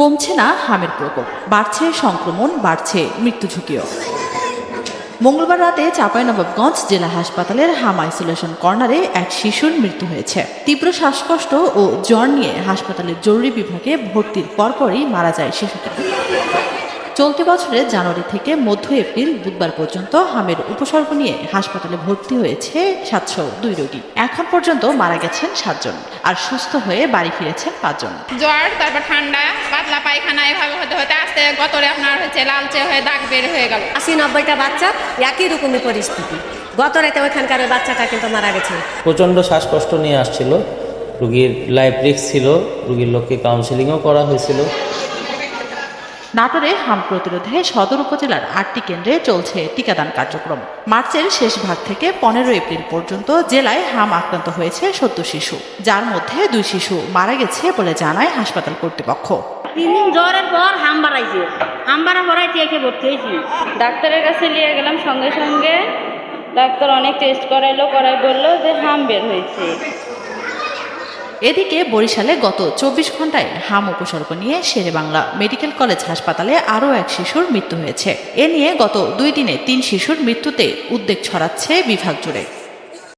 কমছে না হামের প্রকোপ, বাড়ছে সংক্রমণ, বাড়ছে মৃত্যু ঝুঁকিও। মঙ্গলবার রাতে চাঁপাইনবাবগঞ্জ জেলা হাসপাতালের হাম আইসোলেশন কর্নারে এক শিশুর মৃত্যু হয়েছে। তীব্র শ্বাসকষ্ট ও জ্বর নিয়ে হাসপাতালের জরুরি বিভাগে ভর্তির পরপরই মারা যায় শিশুটি। চলতি বছরের জানুয়ারি থেকে মধ্য এপ্রিল বুধবার পর্যন্ত হামের উপসর্গ নিয়ে হাসপাতালে ভর্তি হয়েছে 702 রোগী। এখন পর্যন্ত মারা গেছেন 7 জন, আর সুস্থ হয়ে বাড়ি ফিরেছেন 5 জন। জ্বর, তারপর ঠান্ডা, পাতলা পায়খানা, এভাবে হতে হতে আস্তে গতরে আপনার হচ্ছে লালচে হয়ে দাগ বের হয়ে গেল। 80-90টা বাচ্চা একই রকমের পরিস্থিতি। গত রাতে ওইখানকার বাচ্চাটা কিন্তু মারা গেছে। প্রচণ্ড শ্বাসকষ্ট নিয়ে আসছিল, রোগীর লাইফ রিস্ক ছিল, রোগীর লোককে কাউন্সেলিংও করা হয়েছিল। নাটোরে হাম প্রতিরোধে সদর উপজেলার 8টি কেন্দ্রে চলছে টিকাদান কার্যক্রম। মার্চের শেষ ভাগ থেকে 15 এপ্রিল পর্যন্ত জেলায় হাম আক্রান্ত হয়েছে 70 শিশু, যার মধ্যে 2 শিশু মারা গেছে বলে জানায় হাসপাতাল কর্তৃপক্ষ। 3 দিন জ্বরের পর হাম বাড়াইছে, হাম বাড়া পড়াই টিকে ভর্তি হয়েছি। ডাক্তারের কাছে নিয়ে গেলাম, সঙ্গে সঙ্গে ডাক্তার অনেক টেস্ট করাইলো, করাই বললো যে হাম বের হয়েছে। এদিকে বরিশালে গত 24 ঘন্টায় হাম উপসর্গ নিয়ে শেরেবাংলা মেডিকেল কলেজ হাসপাতালে আরও এক শিশুর মৃত্যু হয়েছে। এ নিয়ে গত 2 দিনে 3 শিশুর মৃত্যুতে উদ্বেগ ছড়াচ্ছে বিভাগ জুড়ে।